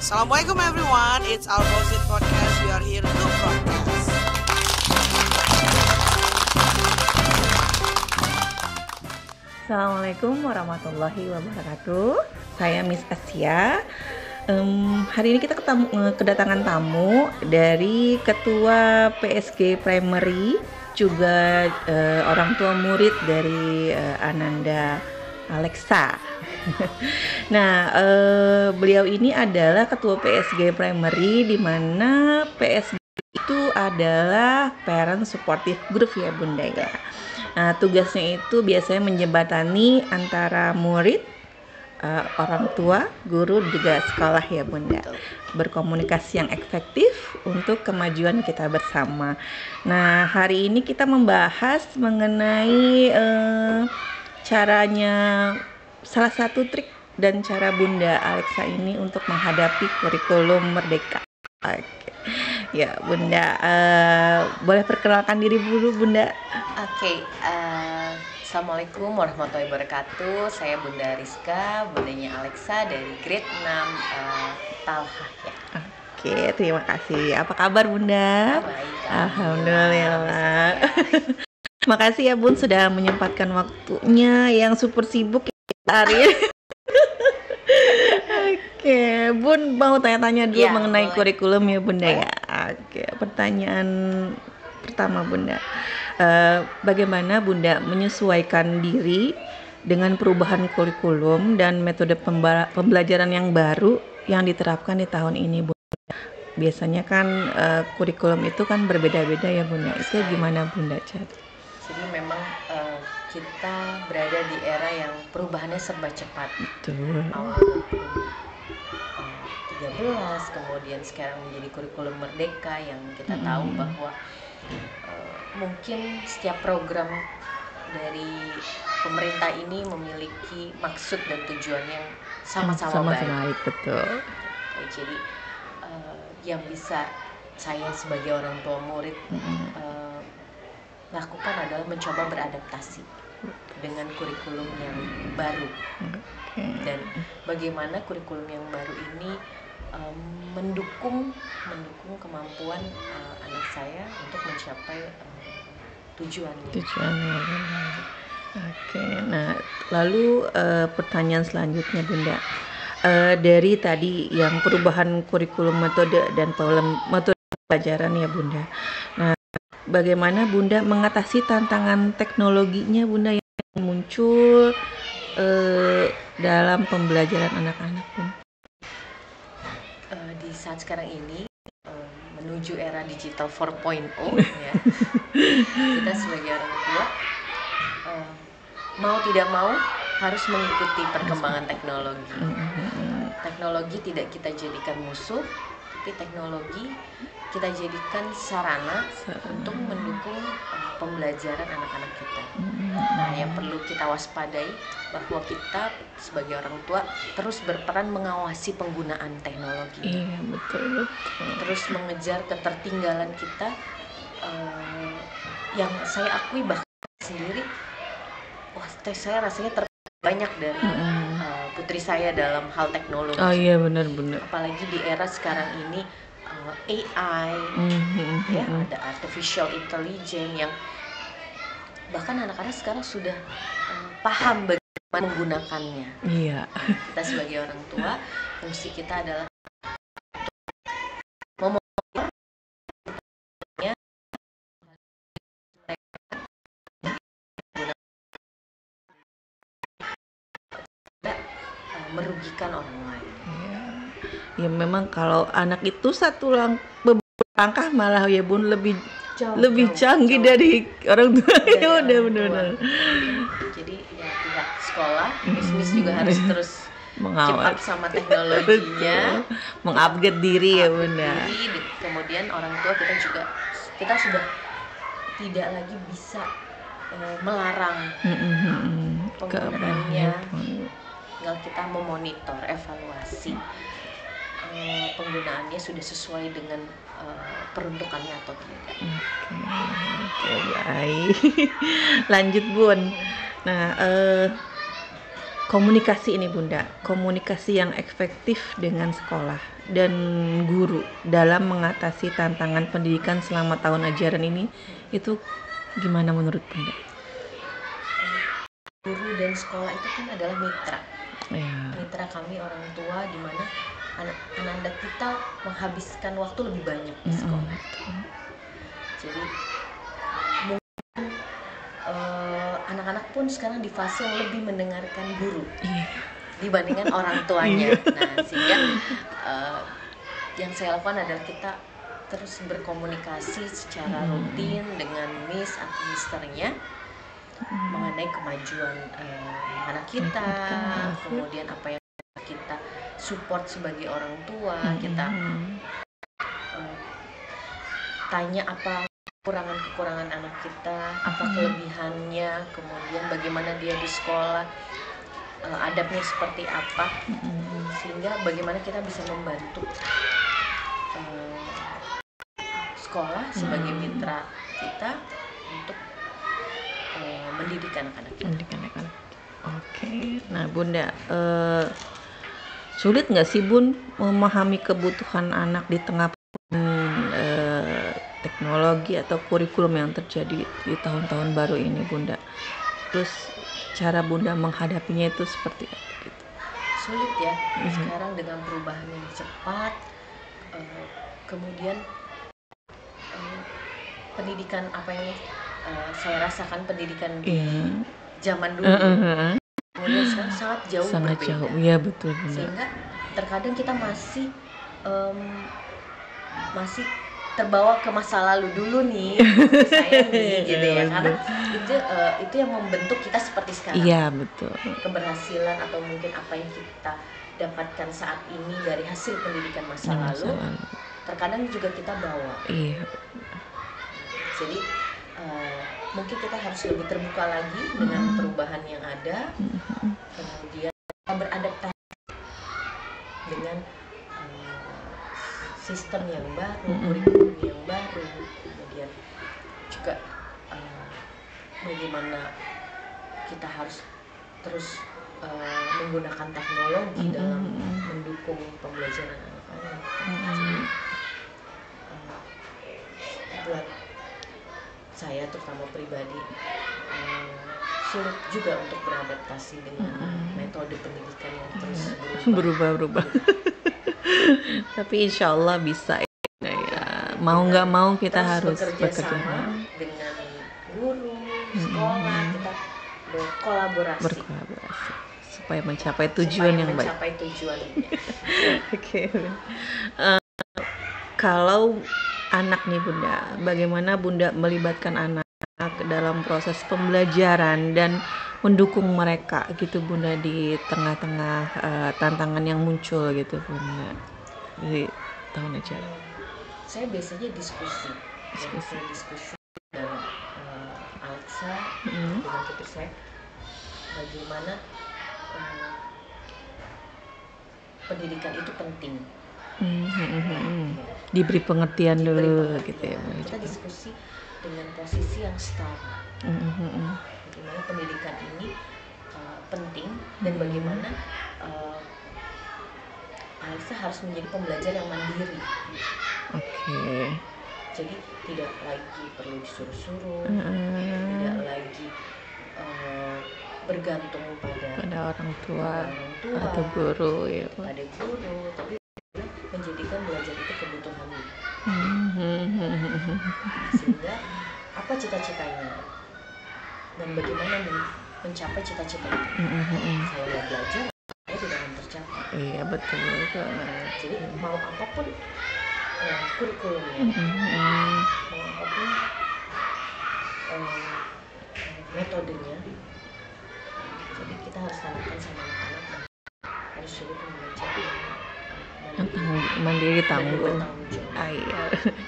Assalamualaikum everyone, it's our Rosit Podcast. We are here to broadcast. Assalamualaikum warahmatullahi wabarakatuh. Saya Miss Asia. Hari ini kita kedatangan tamu dari Ketua PSG Primary, juga orang tua murid dari Ananda Alexa. Nah, beliau ini adalah Ketua PSG Primary, di mana PSG itu adalah Parent Supportive Group ya Bunda ya. Nah, tugasnya itu biasanya menjembatani antara murid, orang tua, guru, juga sekolah ya Bunda. Berkomunikasi yang efektif untuk kemajuan kita bersama. Nah, hari ini kita membahas mengenai caranya, salah satu trik dan cara Bunda Alexa ini untuk menghadapi kurikulum Merdeka. Oke. Ya Bunda, boleh perkenalkan diri dulu Bunda. Oke, Assalamualaikum warahmatullahi wabarakatuh. Saya Bunda Rizka, bundanya Alexa dari grade 6 Talha ya. Oke, terima kasih. Apa kabar Bunda? Baik. Alhamdulillah. Makasih ya Bun sudah menyempatkan waktunya yang super sibuk hari. Oke, Bun mau tanya-tanya dulu Ya, mengenai boleh. kurikulum ya Bunda ya. Oke, pertanyaan pertama Bunda, bagaimana Bunda menyesuaikan diri dengan perubahan kurikulum dan metode pembelajaran yang baru yang diterapkan di tahun ini Bunda? Biasanya kan kurikulum itu kan berbeda-beda ya Bunda. Itu gimana Bunda cara? Jadi memang kita berada di era yang perubahannya serba cepat. Betul. Awal 13, kemudian sekarang menjadi kurikulum Merdeka yang kita tahu bahwa mungkin setiap program dari pemerintah ini memiliki maksud dan tujuan yang sama-sama baik. Betul. Jadi yang bisa saya sebagai orang tua murid lakukan adalah mencoba beradaptasi dengan kurikulum yang baru. Dan bagaimana kurikulum yang baru ini mendukung kemampuan anak saya untuk mencapai tujuannya. Oke, nah lalu pertanyaan selanjutnya Bunda, dari tadi yang perubahan kurikulum metode dan metode pelajaran ya Bunda. Nah, bagaimana Bunda mengatasi tantangan teknologinya Bunda yang muncul dalam pembelajaran anak-anak Bunda? Di saat sekarang ini menuju era digital 4.0 ya, kita sebagai orang tua mau tidak mau harus mengikuti perkembangan teknologi. Teknologi tidak kita jadikan musuh, tapi teknologi kita jadikan sarana untuk mendukung pembelajaran anak-anak kita. Nah, yang perlu kita waspadai bahwa kita sebagai orang tua terus berperan mengawasi penggunaan teknologi. Iya, betul. Terus mengejar ketertinggalan kita, yang saya akui bahkan sendiri, saya rasanya banyak dari putri saya dalam hal teknologi. Oh iya, benar. Apalagi di era sekarang ini AI, ya, ada artificial intelligence yang bahkan anak-anak sekarang sudah paham bagaimana menggunakannya. Iya. Kita sebagai orang tua, fungsi kita adalah merugikan orang lain. Ya memang kalau anak itu beberapa langkah malah ya Bun lebih canggih dari orang tua. Ya udah benar. Jadi ya pihak sekolah, Miss juga harus terus mengawal cepat sama teknologinya, mengupgrade diri ya Bunda. Kemudian orang tua kita sudah tidak lagi bisa melarang penggunaannya. Tinggal kita memonitor, evaluasi penggunaannya sudah sesuai dengan peruntukannya atau tidak. Oke, baik. Lanjut Bun. Nah, komunikasi ini Bunda, komunikasi yang efektif dengan sekolah dan guru dalam mengatasi tantangan pendidikan selama tahun ajaran ini, itu gimana menurut Bunda? Guru dan sekolah itu kan adalah mitra. Ya. Mitra kami orang tua, di mana anak-anak kita menghabiskan waktu lebih banyak di sekolah. Jadi mungkin anak-anak pun sekarang di fase yang lebih mendengarkan guru dibandingkan orang tuanya. Nah, sehingga yang saya lakukan adalah kita terus berkomunikasi secara rutin dengan miss atau misternya mengenai kemajuan anak kita, kemudian apa yang kita support sebagai orang tua, kita tanya apa kekurangan anak kita, apa kelebihannya, kemudian bagaimana dia di sekolah, adabnya seperti apa, sehingga bagaimana kita bisa membantu sekolah sebagai mitra kita untuk mendidik anak-anak kita. Oke. Nah Bunda, sulit nggak sih Bun memahami kebutuhan anak di tengah teknologi atau kurikulum yang terjadi di tahun-tahun baru ini Bunda? Terus cara Bunda menghadapinya itu seperti apa gitu? Sulit ya, sekarang dengan perubahan yang cepat, kemudian pendidikan apa yang saya rasakan pendidikan di zaman dulu, kemudian sekarang sangat jauh berbeda. Iya betul Bunda. Sehingga terkadang kita masih terbawa ke masa lalu dulu nih, saya nih gitu ya, karena itu yang membentuk kita seperti sekarang. Iya betul. Keberhasilan atau mungkin apa yang kita dapatkan saat ini dari hasil pendidikan masa lalu, terkadang juga kita bawa. Iya. Jadi mungkin kita harus lebih terbuka lagi dengan perubahan yang ada, kemudian beradaptasi dengan sistem yang baru, kurikulum yang baru, kemudian juga bagaimana kita harus terus menggunakan teknologi dalam mendukung pembelajaran anak-anak. Jadi buat saya terutama pribadi sulit juga untuk beradaptasi dengan metode pendidikan yang terus berubah. Tapi insya Allah bisa ya. Mau nggak mau kita harus bekerja sama dengan guru, sekolah, kita berkolaborasi supaya mencapai tujuan yang baik. Oke. Kalau anak nih Bunda, bagaimana Bunda melibatkan anak dalam proses pembelajaran dan mendukung mereka gitu Bunda di tengah-tengah tantangan yang muncul gitu Bunda di tahun ajaran? Saya biasanya diskusi dengan Alexa, dengan putri saya, bagaimana pendidikan itu penting. Diberi pengertian dulu gitu ya. Kita diskusi dengan posisi yang setara. Bagaimana pendidikan ini penting dan bagaimana Alexa harus menjadi pembelajar yang mandiri. Oke. Jadi tidak lagi perlu disuruh-suruh, tidak lagi bergantung pada orang tua atau guru ya. Pada guru, tapi menjadikan belajar itu kebutuhan. Sehingga apa cita-citanya dan bagaimana mencapai cita-cita itu. Saya mau belajar, saya tidak akan tercapai. Iya betul. Jadi mau apapun kurikulumnya, mau apapun metodenya, jadi kita harus tanamkan sama anak-anak harus jadi pembelajar mandiri tangguh.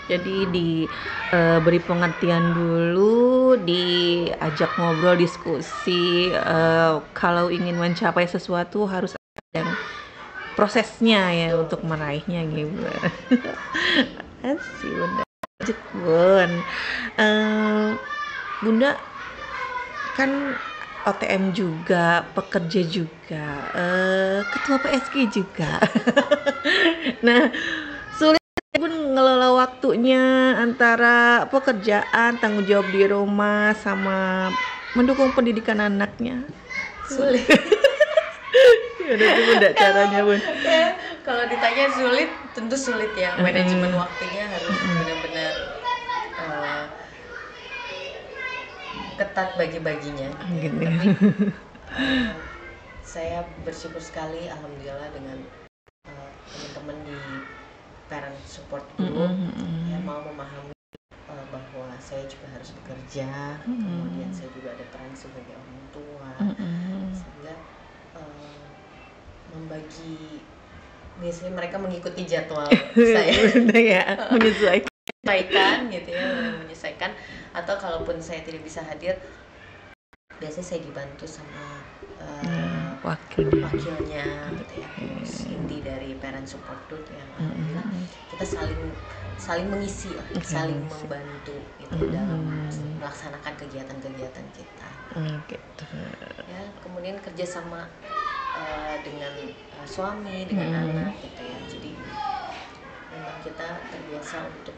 Jadi diberi pengertian dulu, diajak ngobrol, diskusi. Kalau ingin mencapai sesuatu harus ada prosesnya ya untuk meraihnya gitu. Asik Bunda. Lanjut Bun. Bunda kan OTM juga, pekerja juga, ketua PSG juga. Nah, sulit pun ngelola waktunya antara pekerjaan, tanggung jawab di rumah, sama mendukung pendidikan anaknya. Sulit. Ada tuh Bunda caranya Bun. Ya, kalau ditanya sulit, tentu sulit ya. Manajemen waktunya harus benar-benar ketat bagi-baginya. Gitu. Tapi saya bersyukur sekali, alhamdulillah, dengan teman-teman di parent support group yang mau memahami bahwa saya juga harus bekerja, kemudian saya juga ada peran sebagai orang tua, sehingga membagi, biasanya mereka mengikuti jadwal saya ya, menyesuaikan gitu ya, menyesuaikan. Atau kalaupun saya tidak bisa hadir, biasanya saya dibantu sama wakilnya gitu ya, Cindy dari parent support group yang alhamdulillah kita saling mengisi lah, saling membantu gitu dalam melaksanakan kegiatan-kegiatan kita. Gitu. Ya, kemudian kerjasama dengan suami, dengan anak gitu ya. Jadi memang kita terbiasa untuk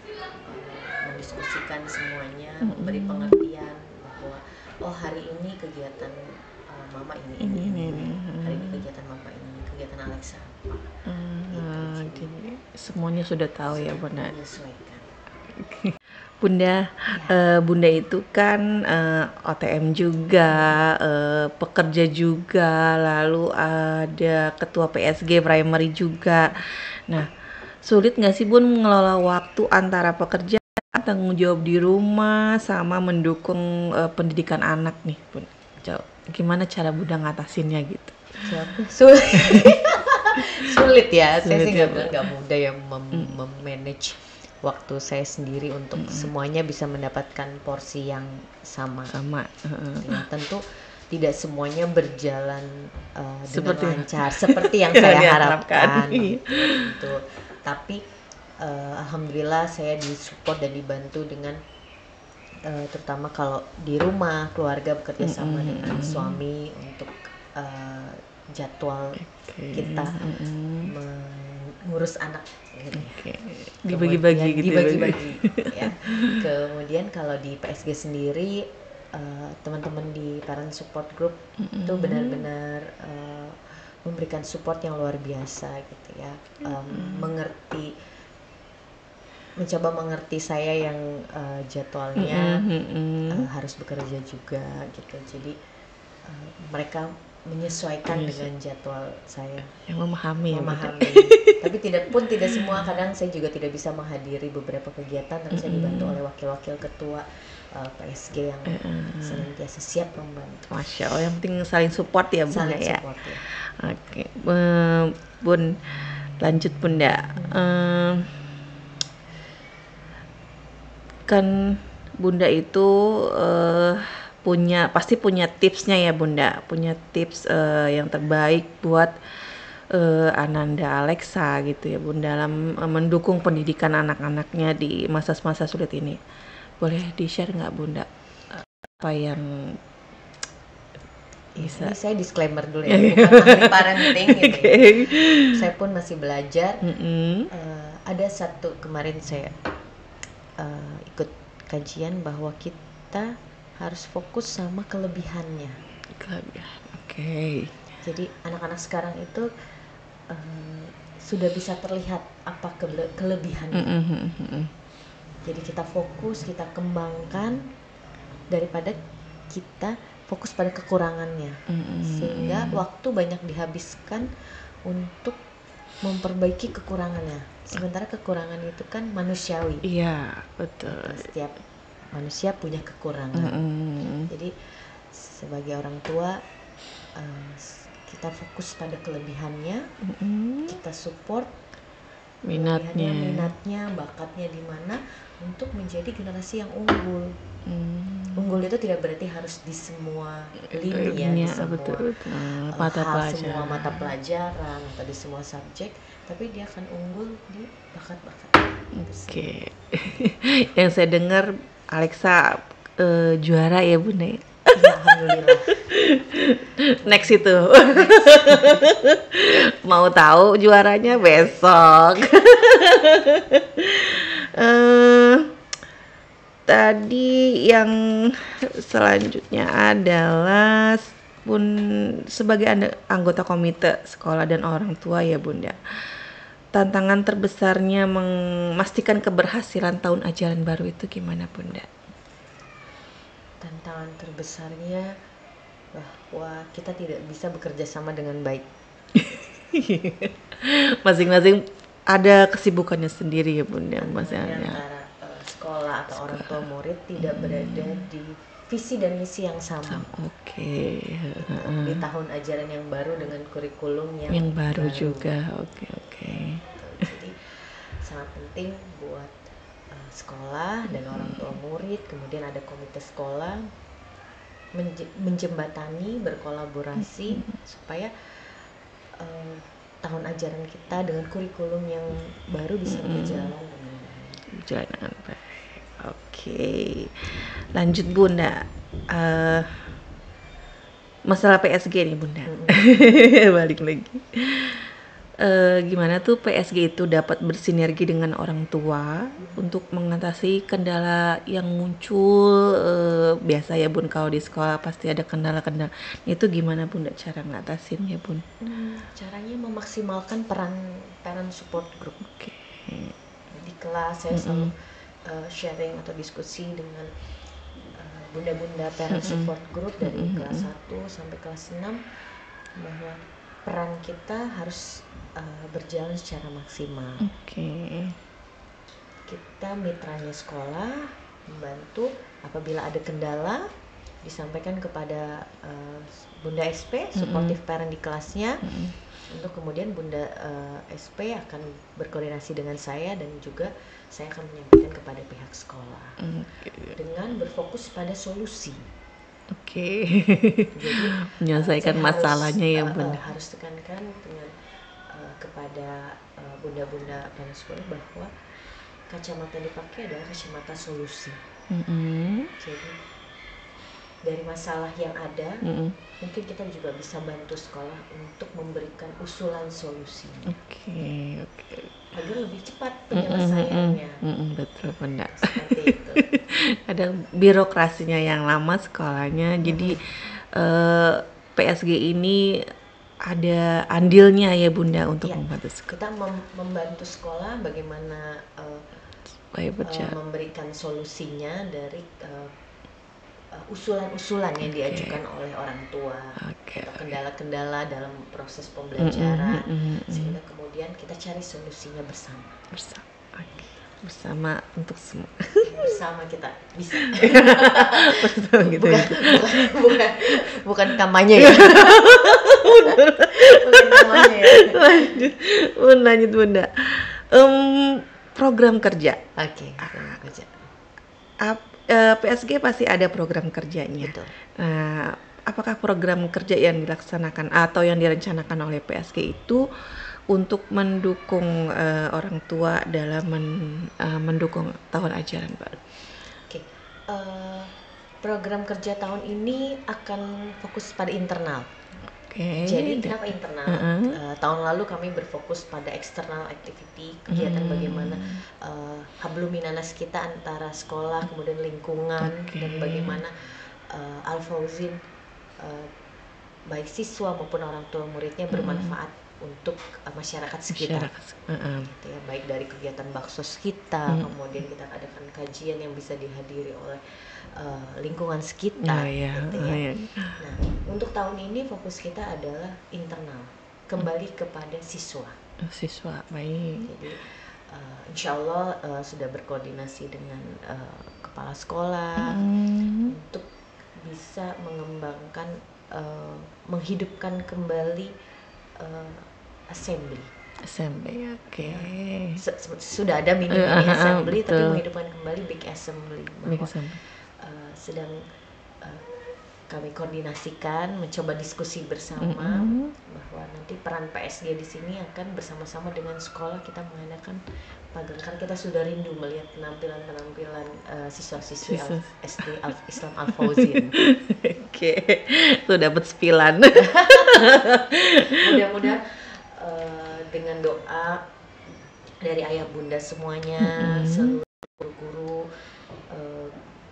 mendiskusikan semuanya, memberi pengertian bahwa oh hari ini kegiatan mama ini, hari ini kegiatan mama ini, kegiatan Alexa gitu. Jadi semuanya sudah tahu ya Bunda. Menyesuaikan. Bunda, Bunda itu kan OTM juga, pekerja juga, lalu ada ketua PSG primary juga. Nah, sulit nggak sih Bun mengelola waktu antara pekerjaan, tanggung jawab di rumah, sama mendukung pendidikan anak nih Bun? Gimana cara Bunda ngatasinnya gitu? Sulit ya. Saya sih nggak mudah ya memanage waktu saya sendiri untuk semuanya bisa mendapatkan porsi yang sama. Ya, tentu tidak semuanya berjalan dengan lancar seperti yang saya harapkan gitu. Tapi alhamdulillah saya disupport dan dibantu dengan terutama kalau di rumah keluarga bekerja sama dengan suami untuk jadwal kita mengurus anak gitu. Dibagi-bagi gitu. Dibagi-bagi ya. Kemudian kalau di PSG sendiri teman-teman di parent support group itu benar-benar memberikan support yang luar biasa gitu ya. Mencoba mengerti saya yang jadwalnya harus bekerja juga gitu. Jadi mereka menyesuaikan dengan jadwal saya, yang memahami. Tapi tidak semua, kadang saya juga tidak bisa menghadiri beberapa kegiatan, tapi saya dibantu oleh wakil-wakil ketua PSG yang senantiasa siap membantu. Masya Allah, yang penting saling support ya Bunda ya. Support, ya. Oke, Bun, lanjut Bunda. Kan Bunda itu pasti punya tipsnya ya Bunda, punya tips yang terbaik buat Ananda Alexa gitu ya Bunda, dalam mendukung pendidikan anak-anaknya di masa-masa sulit ini. Boleh di-share nggak Bunda apa yang bisa? Ini saya disclaimer dulu ya, bukan ahli parenting gitu ya. Saya pun masih belajar. Ada satu kemarin saya ikut kajian bahwa kita harus fokus sama kelebihannya. Jadi anak-anak sekarang itu sudah bisa terlihat apa kelebihannya. Jadi kita fokus, kita kembangkan daripada kita fokus pada kekurangannya. Sehingga waktu banyak dihabiskan untuk memperbaiki kekurangannya. Sementara kekurangan itu kan manusiawi. Iya, betul. Setiap manusia punya kekurangan. Jadi sebagai orang tua kita fokus pada kelebihannya, kita support minatnya, bakatnya di mana untuk menjadi generasi yang unggul. Unggul itu tidak berarti harus di semua lini ya, di semua semua mata pelajaran atau di semua subjek, tapi dia akan unggul di bakat-bakat. Yang saya dengar Alexa juara ya Bunda. Alhamdulillah. Next itu. Mau tahu juaranya besok. Tadi yang selanjutnya adalah Bun sebagai anggota komite sekolah dan orang tua ya Bunda. Tantangan terbesarnya memastikan keberhasilan tahun ajaran baru itu gimana Bunda? Tantangan terbesarnya bahwa kita tidak bisa bekerja sama dengan baik. Masing-masing ada kesibukannya sendiri ya Bunda, maksudnya. Antara sekolah atau orang tua murid tidak berada di visi dan misi yang sama. Oke. Di tahun ajaran yang baru dengan kurikulum yang baru juga. Oke. Jadi sangat penting buat sekolah dan orang tua murid, kemudian ada komite sekolah menjembatani, berkolaborasi supaya tahun ajaran kita dengan kurikulum yang baru bisa berjalan dengan baik. Oke. Lanjut Bunda. Masalah PSG nih Bunda. Balik lagi. Gimana tuh PSG itu dapat bersinergi dengan orang tua untuk mengatasi kendala yang muncul. Biasa ya Bun, kalau di sekolah pasti ada kendala-kendala. Itu gimana Bunda cara ngatasinnya Bun? Caranya memaksimalkan peran parent support group. Oke. Di kelas saya selalu sharing atau diskusi dengan bunda-bunda parent support group dari kelas 1 sampai kelas 6 bahwa peran kita harus berjalan secara maksimal. Oke. Kita mitranya sekolah, membantu apabila ada kendala disampaikan kepada Bunda SP, supportive parent di kelasnya. Untuk kemudian Bunda SP akan berkoordinasi dengan saya dan juga saya akan menyampaikan kepada pihak sekolah dengan berfokus pada solusi. Oke. Jadi menyelesaikan masalahnya ya Bunda. Harus tekankan dengan kepada bunda-bunda parent sekolah bahwa kacamata yang dipakai adalah kacamata solusi. Jadi dari masalah yang ada, mungkin kita juga bisa bantu sekolah untuk memberikan usulan solusi. Oke. Agar lebih cepat penyelesaiannya. Betul Bunda. Seperti itu. Ada birokrasinya yang lama sekolahnya, jadi PSG ini ada andilnya ya Bunda untuk membantu sekolah. Kita membantu sekolah bagaimana memberikan solusinya dari usulan-usulan yang diajukan oleh orang tua atau kendala-kendala dalam proses pembelajaran, sehingga kemudian kita cari solusinya bersama. Bersama untuk semua. Bersama kita bisa. Bersama gitu. Bukan kampanye ya. Bukan kampanye ya. Lanjut Bunda. Program kerja. Oke, program kerja. PSG pasti ada program kerjanya. Betul. Apakah program kerja yang dilaksanakan atau yang direncanakan oleh PSG itu untuk mendukung orang tua dalam mendukung tahun ajaran baru? Oke. Program kerja tahun ini akan fokus pada internal. Jadi kenapa internal? Tahun lalu kami berfokus pada external activity, kegiatan bagaimana hablum minanas kita antara sekolah, kemudian lingkungan, dan bagaimana Al-Fauzin baik siswa maupun orang tua muridnya bermanfaat untuk masyarakat sekitar. Gitu ya, baik dari kegiatan baksos kita, kemudian kita adakan kajian yang bisa dihadiri oleh lingkungan sekitar. Gitu ya. Nah, untuk tahun ini fokus kita adalah internal, kembali kepada siswa. Baik. Jadi insya Allah sudah berkoordinasi dengan kepala sekolah untuk bisa mengembangkan, menghidupkan kembali assembly. Oke. Sudah ada mini assembly, tapi menghidupkan kembali big assembly. Sedang kami koordinasikan, mencoba diskusi bersama bahwa nanti peran PSG di sini akan bersama-sama dengan sekolah kita mengadakan pagelaran. Kan kita sudah rindu melihat penampilan siswa-siswi SD Islam Al Fauzin. Oke, tuh dapat spilan. Mudah-mudahan dengan doa dari ayah bunda semuanya, seluruh guru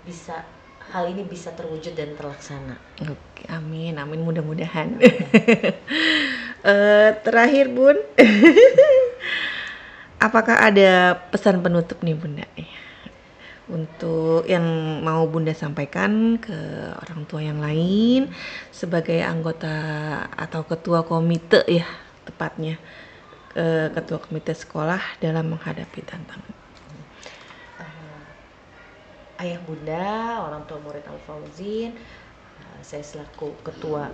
bisa hal ini bisa terwujud dan terlaksana. Oke, amin, mudah-mudahan. Terakhir Bun, apakah ada pesan penutup nih Bunda untuk yang mau Bunda sampaikan ke orang tua yang lain sebagai anggota atau ketua komite ya tepatnya, ketua komite sekolah dalam menghadapi tantangan? Ayah bunda, orang tua murid Al Fauzin, saya selaku ketua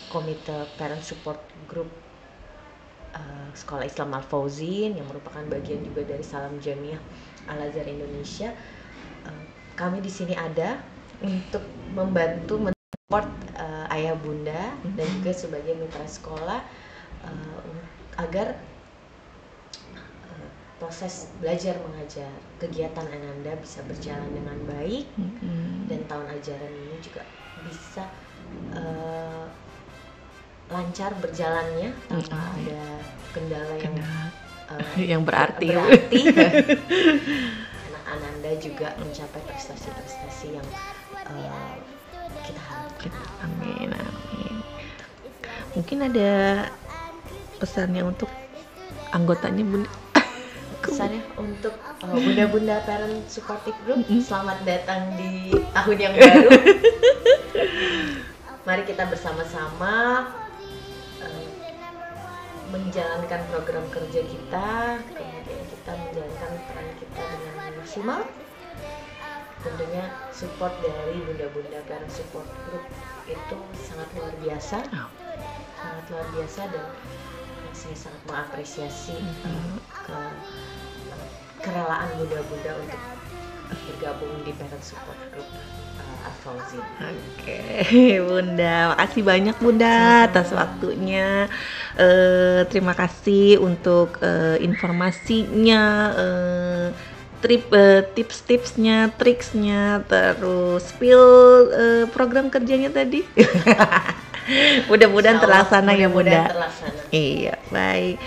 komite parent support group sekolah Islam Al Fauzin yang merupakan bagian juga dari Salam Jamiah Al Azhar Indonesia. Kami di sini ada untuk membantu mensupport ayah bunda dan juga sebagai mitra sekolah agar proses belajar mengajar kegiatan Ananda bisa berjalan dengan baik dan tahun ajaran ini juga bisa lancar berjalannya tanpa ada kendala yang berarti. Anak Ananda juga mencapai prestasi-prestasi yang kita harapkan. Amin. Mungkin ada pesannya untuk anggotanya Bunda? Pesannya untuk bunda-bunda parent supportive group, selamat datang di tahun yang baru. Mari kita bersama-sama menjalankan program kerja kita, kemudian kita menjalankan peran kita dengan maksimal. Tentunya support dari bunda-bunda parent support group itu sangat luar biasa, dan saya sangat mengapresiasi kerelaan bunda-bunda untuk bergabung di parent support group Al Fauzin. Oke, Bunda, makasih banyak Bunda atas waktunya. Terima kasih untuk informasinya, tips-tipsnya, triksnya, terus spill program kerjanya tadi. Mudah-mudahan terlaksana ya Bunda. Iya, baik.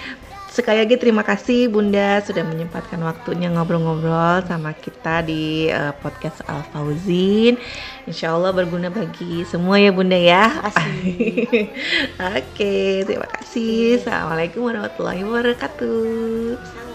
Sekali lagi terima kasih Bunda sudah menyempatkan waktunya ngobrol-ngobrol sama kita di podcast Al Fauzin. Insya Allah berguna bagi semua ya Bunda ya. Terima kasih. Oke, terima kasih. Assalamualaikum warahmatullahi wabarakatuh.